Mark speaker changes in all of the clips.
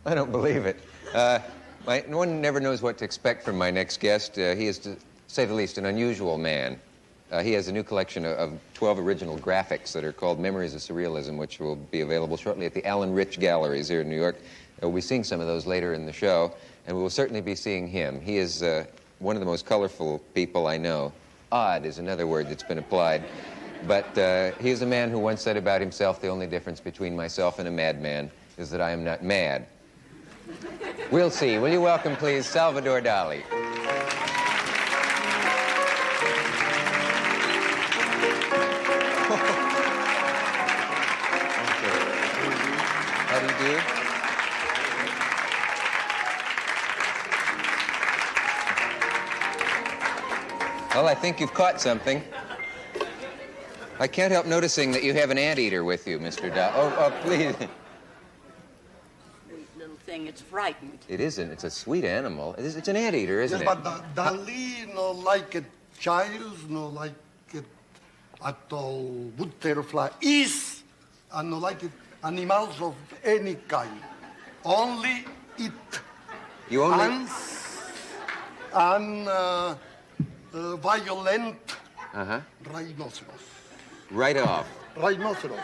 Speaker 1: I don't believe it. No one never knows what to expect from my next guest. He is, to say the least, an unusual man. He has a new collection of 12 original graphics that are called Memories of Surrealism, which will be available shortly at the Alan Rich Galleries here in New York. We'll be seeing some of those later in the show, and we will certainly be seeing him. He is one of the most colorful people I know. Odd is another word that's been applied. But he is a man who once said about himself, the only difference between myself and a madman is that I am not mad. We'll see. Will you welcome, please, Salvador Dali. How do you do? Well, I think you've caught something. I can't help noticing that you have an anteater with you, Mr. Dali. Oh, please.
Speaker 2: Sweet little thing. It's frightened.
Speaker 1: It isn't. It's a sweet animal. It's an anteater, isn't it?
Speaker 3: Yes, but Dali no like it child, no like it at all butterfly is, and no like it animals of any kind. Only it.
Speaker 1: You only...
Speaker 3: Ants and violent rhinoceros.
Speaker 1: Right off.
Speaker 3: Rhinoceros.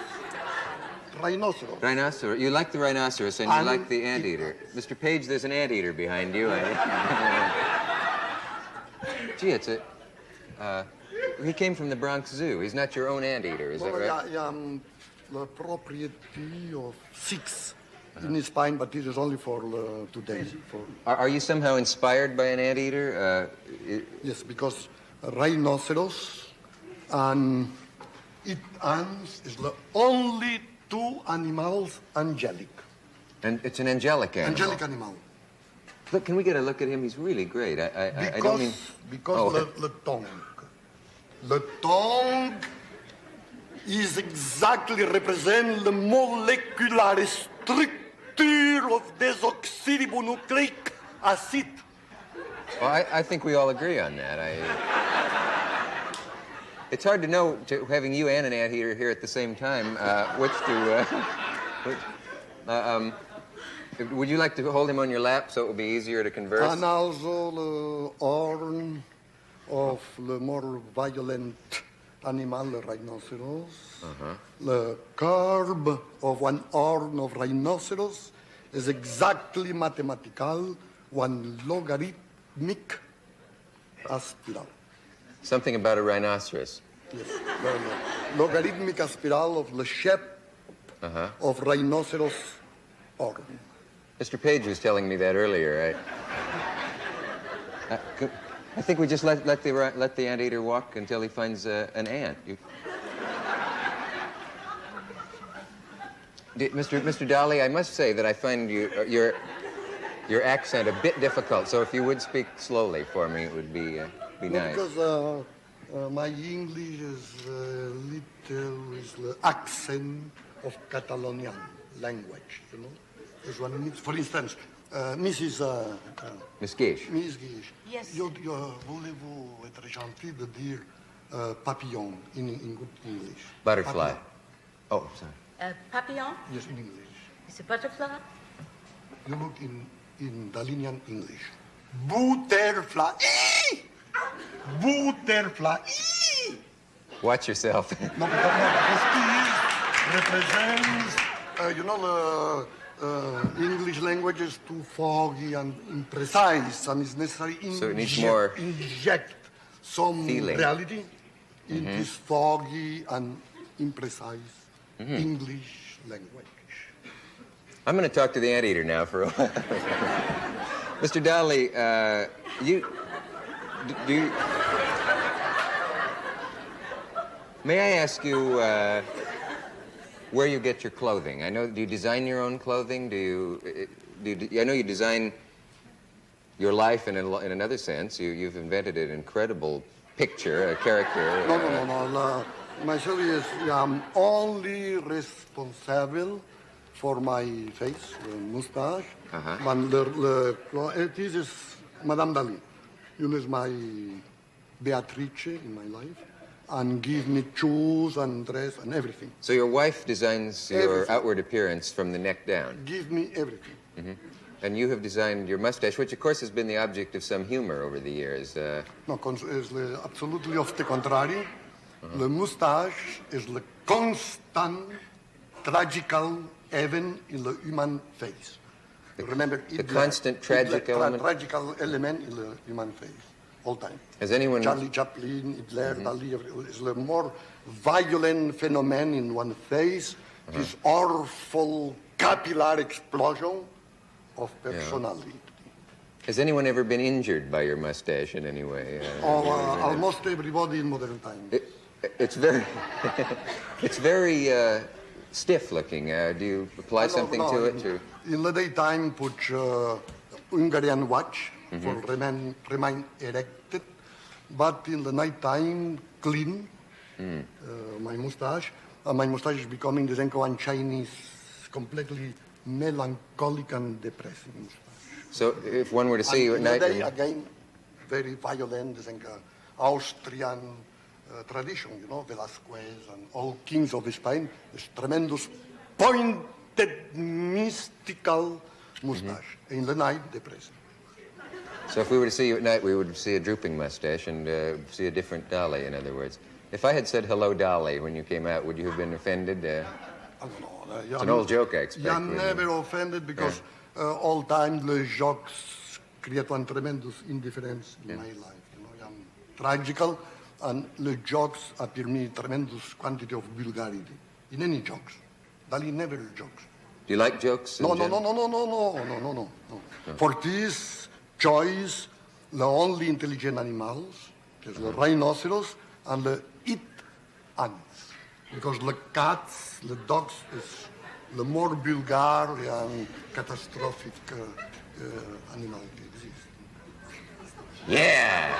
Speaker 3: Rhinoceros.
Speaker 1: Rhinoceros. You like the rhinoceros and you like the anteater. Mr. Page, there's an anteater behind you. Gee, it's a... he came from the Bronx Zoo. He's not your own anteater, is that right?
Speaker 3: I am the property of 6 in his spine, but this is only for today.
Speaker 1: Are you somehow inspired by an anteater?
Speaker 3: Yes, because rhinoceros and ants is the only 2 animals angelic.
Speaker 1: And it's an angelic animal.
Speaker 3: Angelic animal.
Speaker 1: Look, can we get a look at him? He's really great. I don't mean...
Speaker 3: Because the tongue. The tongue is exactly represent the molecular structure of desoxyribonucleic acid.
Speaker 1: Well, I think we all agree on that. It's hard to know, having you and an anteater here at the same time, which to... would you like to hold him on your lap so it would be easier to converse?
Speaker 3: And also the horn of the more violent animal, the rhinoceros. The curve of one horn of rhinoceros is exactly mathematical, one logarithmic spiral.
Speaker 1: Something about a rhinoceros.
Speaker 3: Yes, the logarithmic spiral of the shape of rhinoceros horn.
Speaker 1: Mr. Page was telling me that earlier. I think we just let the anteater walk until he finds an ant. Mr. Dali, I must say that I find your accent a bit difficult. So if you would speak slowly for me, it would be nice.
Speaker 3: Because my English is the accent of Catalonian language, you know. Is one means, for instance, Mrs.
Speaker 1: Miss Gish.
Speaker 3: Miss Gish.
Speaker 2: Yes.
Speaker 3: Voulez-vous être gentil de dire papillon in good English?
Speaker 1: Butterfly.
Speaker 3: Papillon.
Speaker 1: Oh, sorry.
Speaker 2: Papillon?
Speaker 3: Yes, in English.
Speaker 2: It's a butterfly?
Speaker 3: You look in Dalinian English. Butterfly. Butterfly.
Speaker 1: Watch yourself.
Speaker 3: No, because it represents, you know, English language is too foggy and imprecise, and it's necessary
Speaker 1: so it needs more
Speaker 3: inject some
Speaker 1: feeling.
Speaker 3: Reality in this foggy and imprecise English language.
Speaker 1: I'm going to talk to the anteater now for a while. Mr. Dali, may I ask you where you get your clothing? I know, do you design your own clothing? I know you design your life in another sense. You've invented an incredible picture, a character.
Speaker 3: No. Myself is I'm only responsible for my face, the mustache. But this is Madame Dali. You know, is my Beatrice in my life. and give me shoes and dress and everything.
Speaker 1: So your wife designs your outward appearance from the neck down?
Speaker 3: Give me everything.
Speaker 1: Mm-hmm. And you have designed your mustache, which of course has been the object of some humor over the years.
Speaker 3: No, is absolutely of the contrary. The mustache is the constant, tragical event in the human face. Remember,
Speaker 1: the constant tragic element?
Speaker 3: Tragical element in the human face, all time.
Speaker 1: Has anyone...
Speaker 3: Charlie Chaplin, Hitler, Dali, is the more violent phenomenon in one face, this awful capillary explosion of personality.
Speaker 1: Has anyone ever been injured by your mustache in any way?
Speaker 3: Almost everybody in modern times.
Speaker 1: It's very, it's very stiff looking. Do you apply something to it? Or?
Speaker 3: In the daytime, put Hungarian watch for remain erected, but in the nighttime, clean my mustache. My mustache is becoming the Zenko Chinese, completely melancholic and depressing mustache.
Speaker 1: So if one were to see you at night...
Speaker 3: Today, again, very violent, Austrian tradition, you know, Velasquez and all kings of Spain, this tremendous pointed, mystical mustache. In the night, depressing.
Speaker 1: So if we were to see you at night, we would see a drooping mustache and see a different Dali, in other words. If I had said hello, Dali, when you came out, would you have been offended? It's an old joke, I expect.
Speaker 3: I'm never offended because all time the jokes create one tremendous indifference in my life. You know, I'm tragical, and the jokes appear me tremendous quantity of vulgarity in any jokes. Dali never jokes.
Speaker 1: Do you like jokes?
Speaker 3: No. For this choice, the only intelligent animals is the rhinoceros and the ants. Because the cats, the dogs, is the more vulgar and catastrophic animal exists.
Speaker 1: Yeah.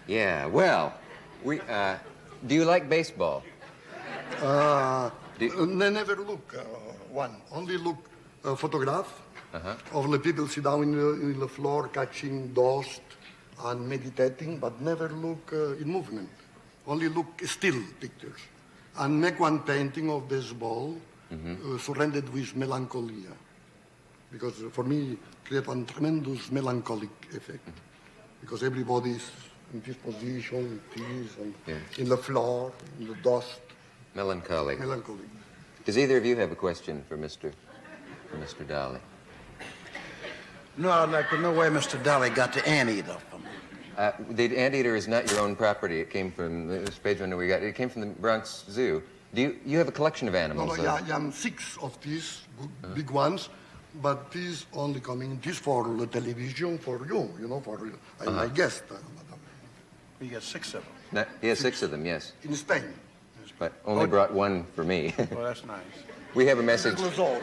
Speaker 1: Yeah, well, do you like baseball?
Speaker 3: Never look one. Only look photograph of the people sit down in the floor catching dust and meditating, but never look in movement. Only look still pictures. And make one painting of this ball surrounded with melancholia. Because for me, create one tremendous melancholic effect. Because everybody is in this position, and in the floor, in the dust.
Speaker 1: Melancholic.
Speaker 3: Melancholic.
Speaker 1: Does either of you have a question for Mr. Dali?
Speaker 4: No, I'd like to know where Mr. Dali got the anteater from.
Speaker 1: The anteater is not your own property. It came from this page window we got. It came from the Bronx Zoo. Do you have a collection of animals?
Speaker 3: No, I am 6 of these big ones, but these only coming. This for the television for you, you know, for my guest, madam.
Speaker 4: He got 6 of them.
Speaker 1: He has 6 of them, yes.
Speaker 3: In Spain.
Speaker 1: But only brought one for me.
Speaker 4: Well, that's nice.
Speaker 1: We have a message.
Speaker 3: This was all.